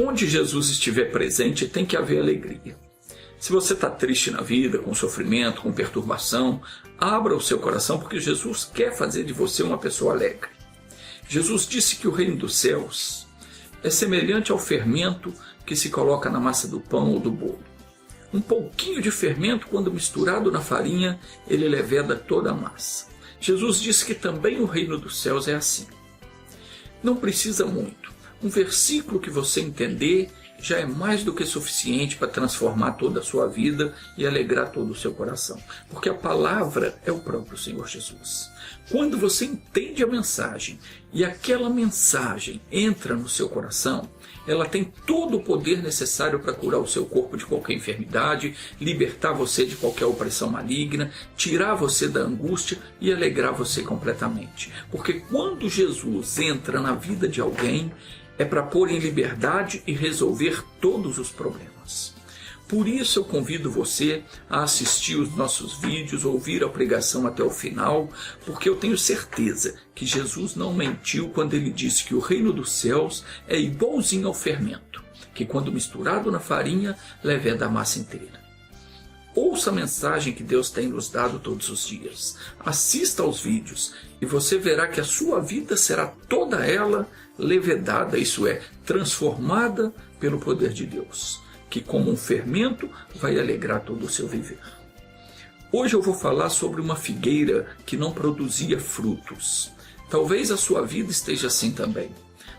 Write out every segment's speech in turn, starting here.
Onde Jesus estiver presente, tem que haver alegria. Se você está triste na vida, com sofrimento, com perturbação, abra o seu coração, porque Jesus quer fazer de você uma pessoa alegre. Jesus disse que o reino dos céus é semelhante ao fermento que se coloca na massa do pão ou do bolo. Um pouquinho de fermento, quando misturado na farinha, ele leveda toda a massa. Jesus disse que também o reino dos céus é assim. Não precisa muito. Um versículo que você entender já é mais do que suficiente para transformar toda a sua vida e alegrar todo o seu coração. Porque a palavra é o próprio Senhor Jesus. Quando você entende a mensagem e aquela mensagem entra no seu coração, ela tem todo o poder necessário para curar o seu corpo de qualquer enfermidade, libertar você de qualquer opressão maligna, tirar você da angústia e alegrar você completamente. Porque quando Jesus entra na vida de alguém, é para pôr em liberdade e resolver todos os problemas. Por isso eu convido você a assistir os nossos vídeos, ouvir a pregação até o final, porque eu tenho certeza que Jesus não mentiu quando ele disse que o reino dos céus é igualzinho ao fermento, que quando misturado na farinha, leveda a massa inteira. Ouça a mensagem que Deus tem nos dado todos os dias. Assista aos vídeos e você verá que a sua vida será toda ela levedada, isso é, transformada pelo poder de Deus, que como um fermento vai alegrar todo o seu viver. Hoje eu vou falar sobre uma figueira que não produzia frutos. Talvez a sua vida esteja assim também.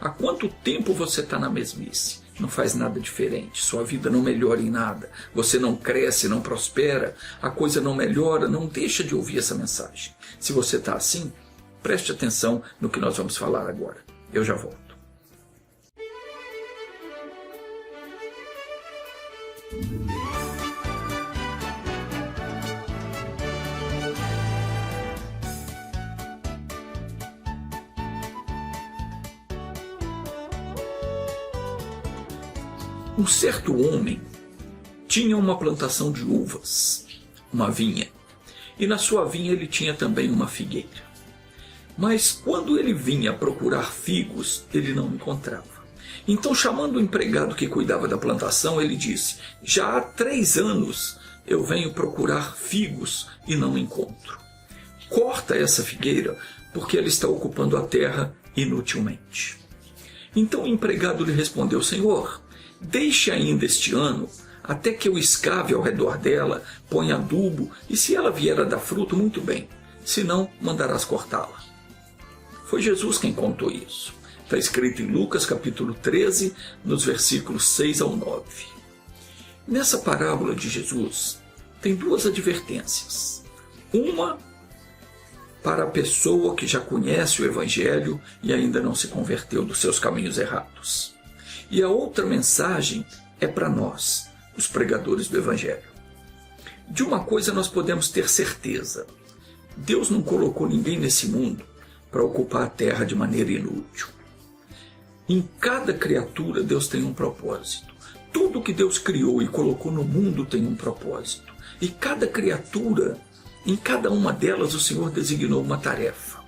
Há quanto tempo você está na mesmice? Não faz nada diferente, sua vida não melhora em nada, você não cresce, não prospera, a coisa não melhora, não deixa de ouvir essa mensagem. Se você está assim, preste atenção no que nós vamos falar agora. Eu já volto. Um certo homem tinha uma plantação de uvas, uma vinha, e na sua vinha ele tinha também uma figueira. Mas quando ele vinha procurar figos, ele não encontrava. Então, chamando o empregado que cuidava da plantação, ele disse: já há 3 anos eu venho procurar figos e não encontro. Corta essa figueira, porque ela está ocupando a terra inutilmente. Então o empregado lhe respondeu: Senhor, deixe ainda este ano, até que eu escave ao redor dela, ponha adubo, e se ela vier a dar fruto, muito bem, senão mandarás cortá-la. Foi Jesus quem contou isso. Está escrito em Lucas capítulo 13, nos versículos 6 ao 9. Nessa parábola de Jesus, tem 2 advertências. Uma para a pessoa que já conhece o Evangelho e ainda não se converteu dos seus caminhos errados. E a outra mensagem é para nós, os pregadores do Evangelho. De uma coisa nós podemos ter certeza: Deus não colocou ninguém nesse mundo para ocupar a terra de maneira inútil. Em cada criatura Deus tem um propósito. Tudo que Deus criou e colocou no mundo tem um propósito. E cada criatura, em cada uma delas o Senhor designou uma tarefa.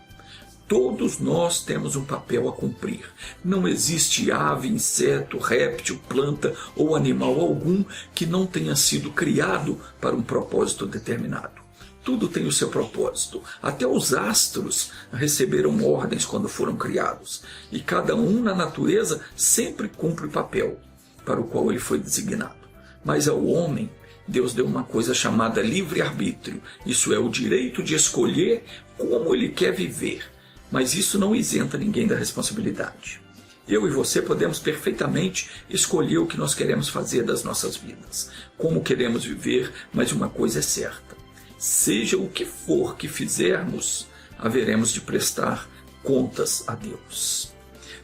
Todos nós temos um papel a cumprir. Não existe ave, inseto, réptil, planta ou animal algum que não tenha sido criado para um propósito determinado. Tudo tem o seu propósito. Até os astros receberam ordens quando foram criados. E cada um na natureza sempre cumpre o papel para o qual ele foi designado. Mas ao homem, Deus deu uma coisa chamada livre-arbítrio. Isso é o direito de escolher como ele quer viver. Mas isso não isenta ninguém da responsabilidade. Eu e você podemos perfeitamente escolher o que nós queremos fazer das nossas vidas, como queremos viver, mas uma coisa é certa: seja o que for que fizermos, haveremos de prestar contas a Deus.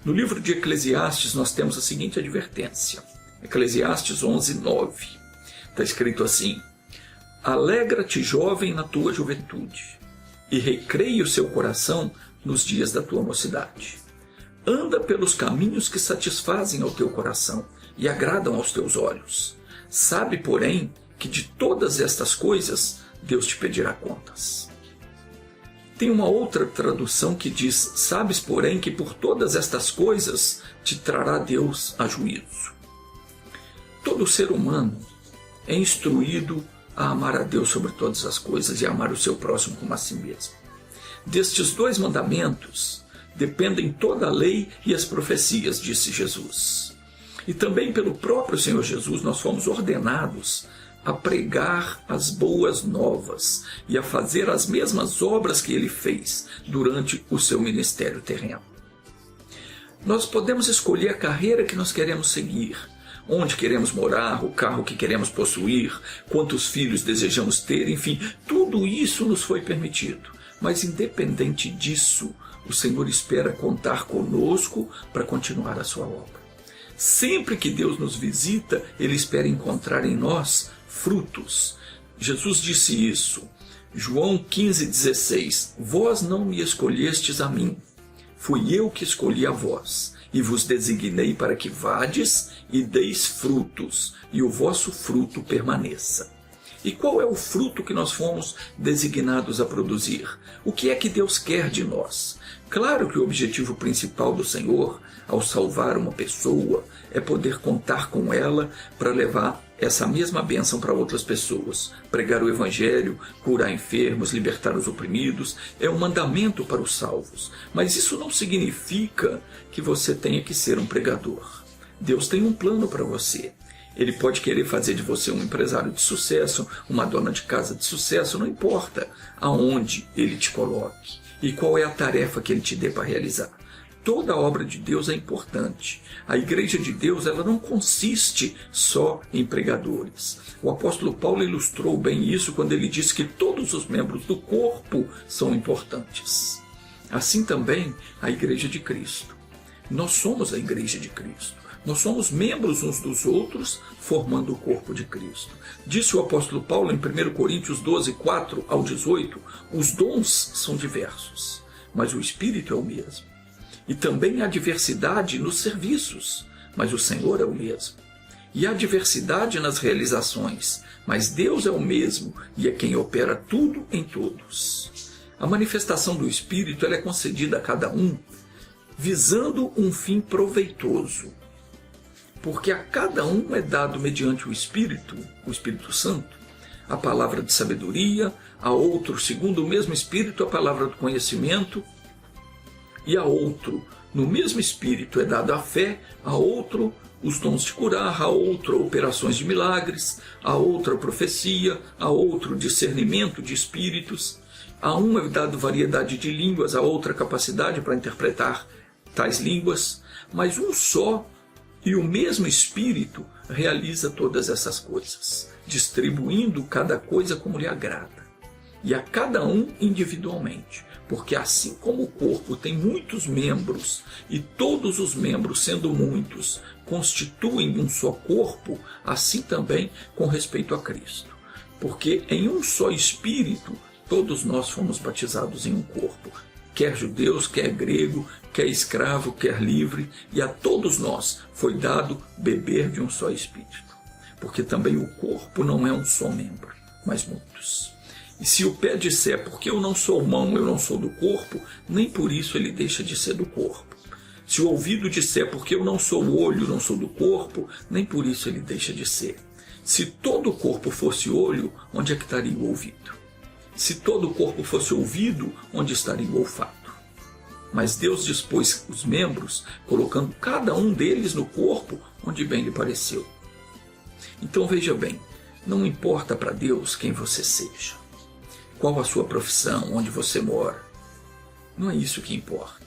No livro de Eclesiastes nós temos a seguinte advertência. Eclesiastes 11:9. Está escrito assim: alegra-te, jovem, na tua juventude, e recreie o seu coração nos dias da tua mocidade. Anda pelos caminhos que satisfazem ao teu coração e agradam aos teus olhos. Sabe, porém, que de todas estas coisas Deus te pedirá contas. Tem uma outra tradução que diz: sabes, porém, que por todas estas coisas te trará Deus a juízo. todo ser humano é instruído a amar a Deus sobre todas as coisas e a amar o seu próximo como a si mesmo. Destes 2 mandamentos dependem toda a lei e as profecias, disse Jesus. E também pelo próprio Senhor Jesus nós fomos ordenados a pregar as boas novas e a fazer as mesmas obras que ele fez durante o seu ministério terreno. Nós podemos escolher a carreira que nós queremos seguir, onde queremos morar, o carro que queremos possuir, quantos filhos desejamos ter, enfim, tudo isso nos foi permitido. Mas independente disso, o Senhor espera contar conosco para continuar a sua obra. Sempre que Deus nos visita, Ele espera encontrar em nós frutos. Jesus disse isso. João 15,16: Vós não me escolhestes a mim, fui eu que escolhi a vós, e vos designei para que vades e deis frutos, e o vosso fruto permaneça. E qual é o fruto que nós fomos designados a produzir? O que é que Deus quer de nós? Claro que o objetivo principal do Senhor, ao salvar uma pessoa, é poder contar com ela para levar essa mesma bênção para outras pessoas. Pregar o Evangelho, curar enfermos, libertar os oprimidos, é um mandamento para os salvos. Mas isso não significa que você tenha que ser um pregador. Deus tem um plano para você. Ele pode querer fazer de você um empresário de sucesso, uma dona de casa de sucesso, não importa aonde Ele te coloque e qual é a tarefa que Ele te dê para realizar. Toda a obra de Deus é importante. A igreja de Deus ela não consiste só em pregadores. O apóstolo Paulo ilustrou bem isso quando ele disse que todos os membros do corpo são importantes. Assim também a igreja de Cristo. Nós somos a igreja de Cristo. Nós somos membros uns dos outros, formando o corpo de Cristo. Disse o apóstolo Paulo em 1 Coríntios 12, 4 ao 18, os dons são diversos, mas o Espírito é o mesmo. E também há diversidade nos serviços, mas o Senhor é o mesmo. E há diversidade nas realizações, mas Deus é o mesmo e é quem opera tudo em todos. A manifestação do Espírito ela é concedida a cada um, visando um fim proveitoso. Porque a cada um é dado mediante o Espírito Santo, a palavra de sabedoria, a outro, segundo o mesmo Espírito, a palavra do conhecimento, e a outro, no mesmo Espírito, é dada a fé, a outro, os dons de curar, a outro, operações de milagres, a outra, a profecia, a outro, discernimento de espíritos, a um é dado variedade de línguas, a outra, capacidade para interpretar tais línguas, mas um só e o mesmo Espírito realiza todas essas coisas, distribuindo cada coisa como lhe agrada, e a cada um individualmente, porque assim como o corpo tem muitos membros, e todos os membros, sendo muitos, constituem um só corpo, assim também com respeito a Cristo. Porque em um só Espírito, todos nós fomos batizados em um corpo, quer judeus, quer grego, quer escravo, quer livre, e a todos nós foi dado beber de um só Espírito. Porque também o corpo não é um só membro, mas muitos. E se o pé disser, porque eu não sou mão, eu não sou do corpo, nem por isso ele deixa de ser do corpo. Se o ouvido disser, porque eu não sou olho, não sou do corpo, nem por isso ele deixa de ser. Se todo o corpo fosse olho, onde é que estaria o ouvido? Se todo o corpo fosse ouvido, onde estaria o olfato? Mas Deus dispôs os membros, colocando cada um deles no corpo, onde bem lhe pareceu. Então veja bem, não importa para Deus quem você seja, qual a sua profissão, onde você mora. Não é isso que importa.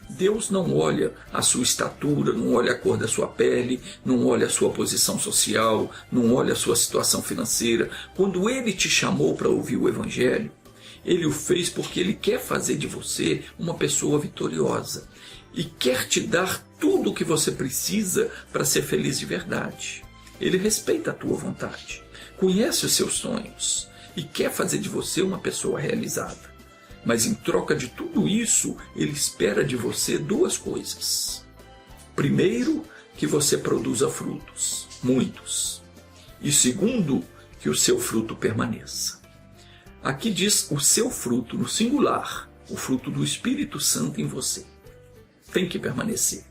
Deus não olha a sua estatura, não olha a cor da sua pele, não olha a sua posição social, não olha a sua situação financeira. Quando Ele te chamou para ouvir o Evangelho, Ele o fez porque Ele quer fazer de você uma pessoa vitoriosa e quer te dar tudo o que você precisa para ser feliz de verdade. Ele respeita a tua vontade, conhece os seus sonhos e quer fazer de você uma pessoa realizada. Mas em troca de tudo isso, Ele espera de você duas coisas. Primeiro, que você produza frutos, muitos. E segundo, que o seu fruto permaneça. Aqui diz o seu fruto no singular, o fruto do Espírito Santo em você. Tem que permanecer.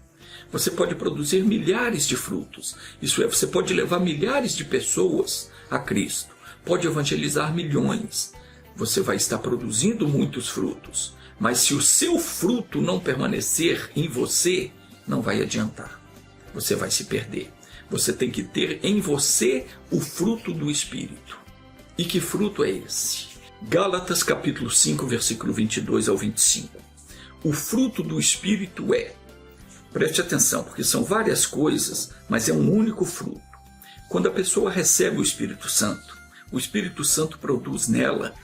Você pode produzir milhares de frutos. Isso é, você pode levar milhares de pessoas a Cristo. Pode evangelizar milhões. Você vai estar produzindo muitos frutos. Mas se o seu fruto não permanecer em você, não vai adiantar. Você vai se perder. Você tem que ter em você o fruto do Espírito. E que fruto é esse? Gálatas capítulo 5, versículo 22 ao 25. O fruto do Espírito é... Preste atenção, porque são várias coisas, mas é um único fruto. Quando a pessoa recebe o Espírito Santo produz nela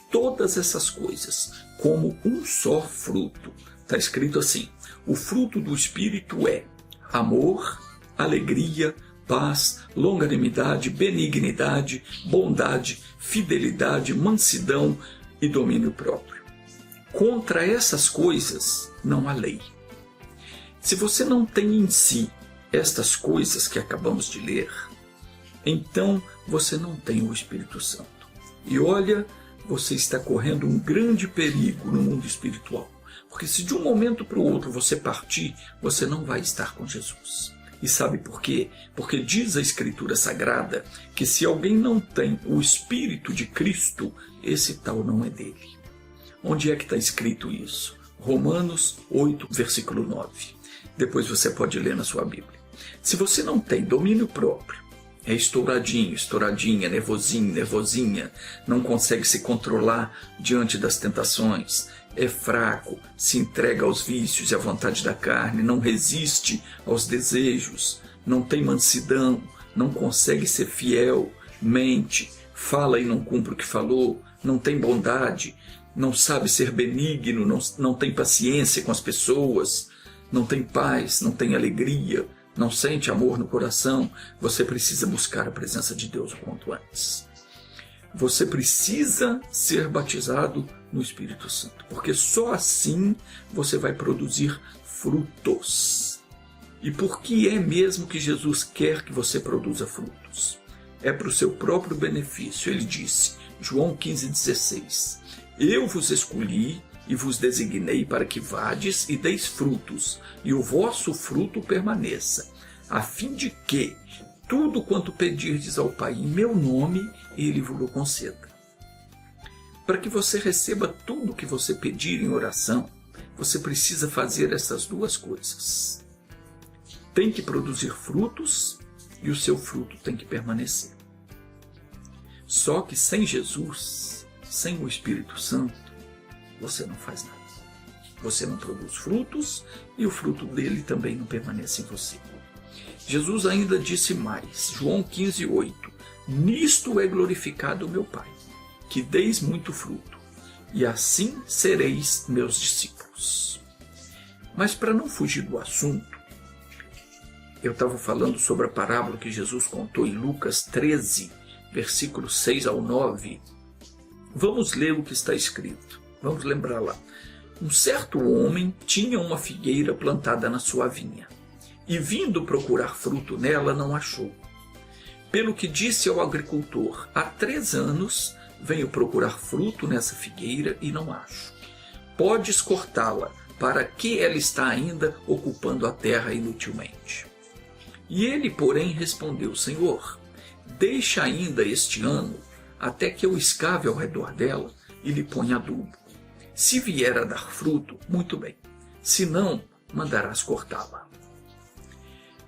todas essas coisas, como um só fruto. Está escrito assim: o fruto do Espírito é amor, alegria, paz, longanimidade, benignidade, bondade, fidelidade, mansidão e domínio próprio. Contra essas coisas não há lei. Se você não tem em si estas coisas que acabamos de ler, então você não tem o Espírito Santo. E olha, você está correndo um grande perigo no mundo espiritual. Porque se de um momento para o outro você partir, você não vai estar com Jesus. E sabe por quê? Porque diz a Escritura Sagrada que se alguém não tem o Espírito de Cristo, esse tal não é dele. Onde é que está escrito isso? Romanos 8, versículo 9. Depois você pode ler na sua Bíblia. Se você não tem domínio próprio, é estouradinho, estouradinha, nervosinho, nervosinha, não consegue se controlar diante das tentações, é fraco, se entrega aos vícios e à vontade da carne, não resiste aos desejos, não tem mansidão, não consegue ser fiel, mente, fala e não cumpre o que falou, não tem bondade, não sabe ser benigno, não tem paciência com as pessoas, não tem paz, não tem alegria, não sente amor no coração, você precisa buscar a presença de Deus o quanto antes. Você precisa ser batizado no Espírito Santo, porque só assim você vai produzir frutos. E por que é mesmo que Jesus quer que você produza frutos? É para o seu próprio benefício. Ele disse, João 15,16, eu vos escolhi e vos designei para que vades e deis frutos, e o vosso fruto permaneça, a fim de que tudo quanto pedirdes ao Pai em meu nome, ele vos conceda. Para que você receba tudo o que você pedir em oração, você precisa fazer essas duas coisas. Tem que produzir frutos e o seu fruto tem que permanecer. Só que sem Jesus, sem o Espírito Santo, você não faz nada. Você não produz frutos e o fruto dele também não permanece em você. Jesus ainda disse mais, João 15,8, nisto é glorificado o meu Pai, que deis muito fruto, e assim sereis meus discípulos. Mas para não fugir do assunto, eu estava falando sobre a parábola que Jesus contou em Lucas 13, versículos 6 ao 9. Vamos ler o que está escrito. Vamos lembrar lá. Um certo homem tinha uma figueira plantada na sua vinha, e vindo procurar fruto nela, não achou. Pelo que disse ao agricultor, há 3 anos venho procurar fruto nessa figueira e não acho. Podes cortá-la, para que ela está ainda ocupando a terra inutilmente? E ele, porém, respondeu, Senhor, deixa ainda este ano, até que eu escave ao redor dela e lhe ponha adubo. Se vier a dar fruto, muito bem. Se não, mandarás cortá-la.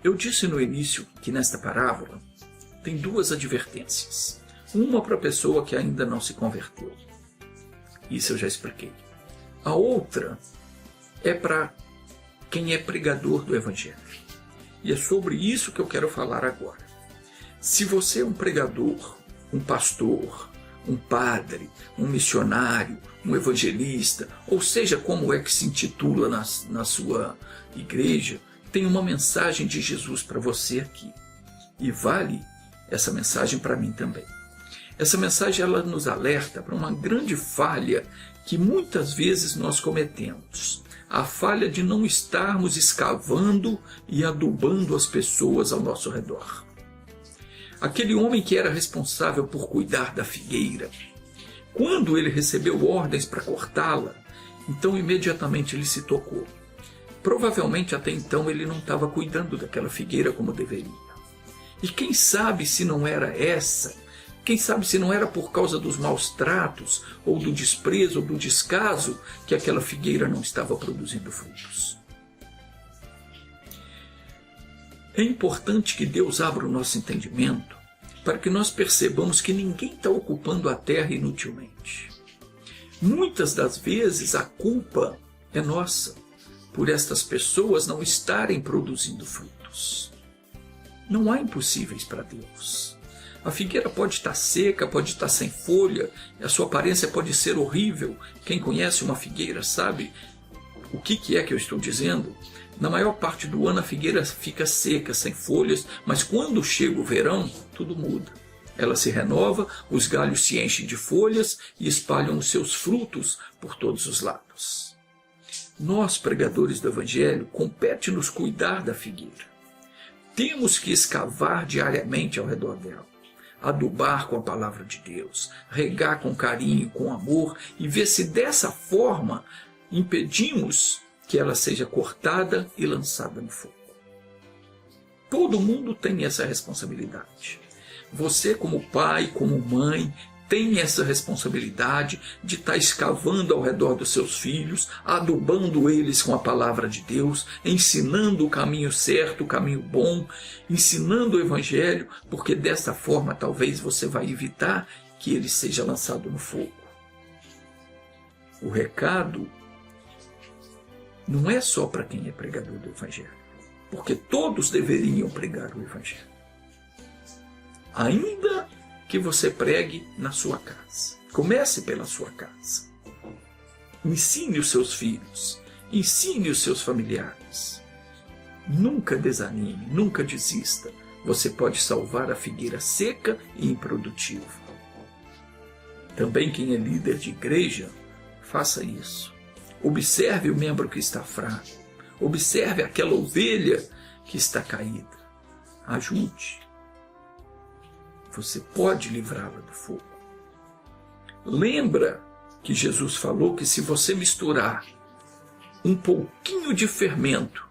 Eu disse no início que nesta parábola tem 2 advertências. Uma para a pessoa que ainda não se converteu. Isso eu já expliquei. A outra é para quem é pregador do Evangelho. E é sobre isso que eu quero falar agora. Se você é um pregador, um pastor, um padre, um missionário, um evangelista, ou seja, como é que se intitula na sua igreja, tem uma mensagem de Jesus para você aqui. E vale essa mensagem para mim também. Essa mensagem ela nos alerta para uma grande falha que muitas vezes nós cometemos. A falha de não estarmos escavando e adubando as pessoas ao nosso redor. Aquele homem que era responsável por cuidar da figueira, quando ele recebeu ordens para cortá-la, então imediatamente ele se tocou. Provavelmente até então ele não estava cuidando daquela figueira como deveria. E quem sabe se não era essa, quem sabe se não era por causa dos maus tratos, ou do desprezo, ou do descaso, que aquela figueira não estava produzindo frutos. É importante que Deus abra o nosso entendimento para que nós percebamos que ninguém está ocupando a terra inutilmente. Muitas das vezes a culpa é nossa, por estas pessoas não estarem produzindo frutos. Não há impossíveis para Deus. A figueira pode estar seca, pode estar sem folha, a sua aparência pode ser horrível. Quem conhece uma figueira sabe o que é que eu estou dizendo. Na maior parte do ano a figueira fica seca, sem folhas, mas quando chega o verão, tudo muda. Ela se renova, os galhos se enchem de folhas e espalham os seus frutos por todos os lados. Nós, pregadores do Evangelho, compete-nos cuidar da figueira. Temos que escavar diariamente ao redor dela, adubar com a palavra de Deus, regar com carinho, com amor e ver se dessa forma impedimos que ela seja cortada e lançada no fogo. Todo mundo tem essa responsabilidade. Você, como pai, como mãe, tem essa responsabilidade de estar escavando ao redor dos seus filhos, adubando eles com a palavra de Deus, ensinando o caminho certo, o caminho bom, ensinando o Evangelho, porque dessa forma talvez você vai evitar que ele seja lançado no fogo. O recado não é só para quem é pregador do Evangelho, porque todos deveriam pregar o Evangelho. Ainda que você pregue na sua casa. Comece pela sua casa. Ensine os seus filhos, ensine os seus familiares. Nunca desanime, nunca desista. Você pode salvar a figueira seca e improdutiva. Também quem é líder de igreja, faça isso. Observe o membro que está fraco. Observe aquela ovelha que está caída. Ajude. Você pode livrá-la do fogo. Lembra que Jesus falou que se você misturar um pouquinho de fermento,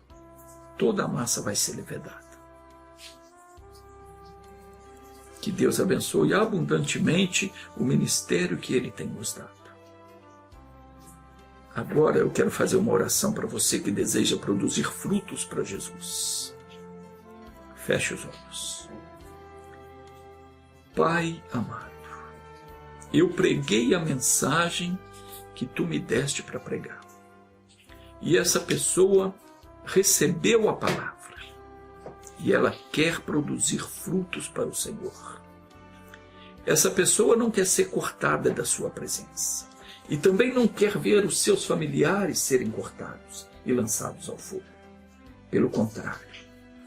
toda a massa vai ser levedada. Que Deus abençoe abundantemente o ministério que Ele tem nos dado. Agora eu quero fazer uma oração para você que deseja produzir frutos para Jesus. Feche os olhos. Pai amado, eu preguei a mensagem que Tu me deste para pregar. E essa pessoa recebeu a palavra. E ela quer produzir frutos para o Senhor. Essa pessoa não quer ser cortada da Sua presença. E também não quer ver os seus familiares serem cortados e lançados ao fogo. Pelo contrário,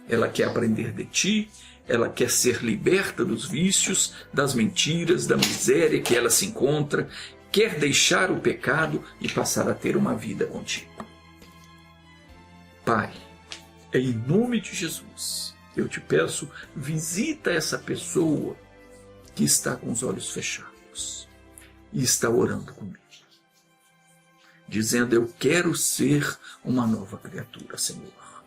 ela quer aprender de Ti. Ela quer ser liberta dos vícios, das mentiras, da miséria que ela se encontra, quer deixar o pecado e passar a ter uma vida contigo. Pai, em nome de Jesus, eu te peço, visita essa pessoa que está com os olhos fechados e está orando comigo, dizendo: eu quero ser uma nova criatura, Senhor.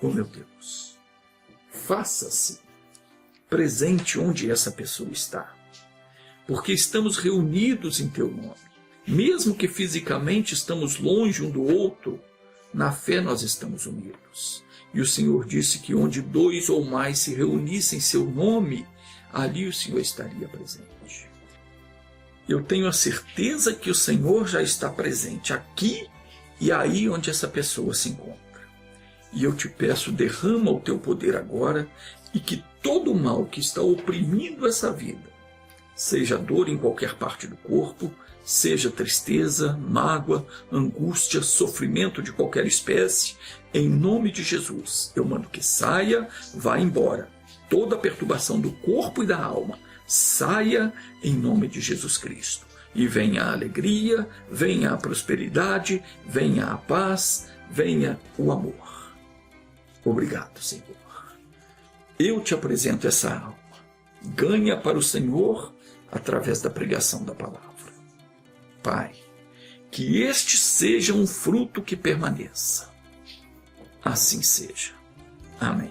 Oh, meu Deus, faça-se presente onde essa pessoa está, porque estamos reunidos em Teu nome. Mesmo que fisicamente estamos longe um do outro, na fé nós estamos unidos. E o Senhor disse que onde 2 ou mais se reunissem em Seu nome, ali o Senhor estaria presente. Eu tenho a certeza que o Senhor já está presente aqui e aí onde essa pessoa se encontra. E eu te peço, derrama o Teu poder agora e que todo o mal que está oprimindo essa vida, seja dor em qualquer parte do corpo, seja tristeza, mágoa, angústia, sofrimento de qualquer espécie, em nome de Jesus, eu mando que saia, vá embora. Toda perturbação do corpo e da alma, saia em nome de Jesus Cristo. E venha a alegria, venha a prosperidade, venha a paz, venha o amor. Obrigado, Senhor. Eu te apresento essa alma. Ganha para o Senhor através da pregação da palavra. Pai, que este seja um fruto que permaneça. Assim seja. Amém.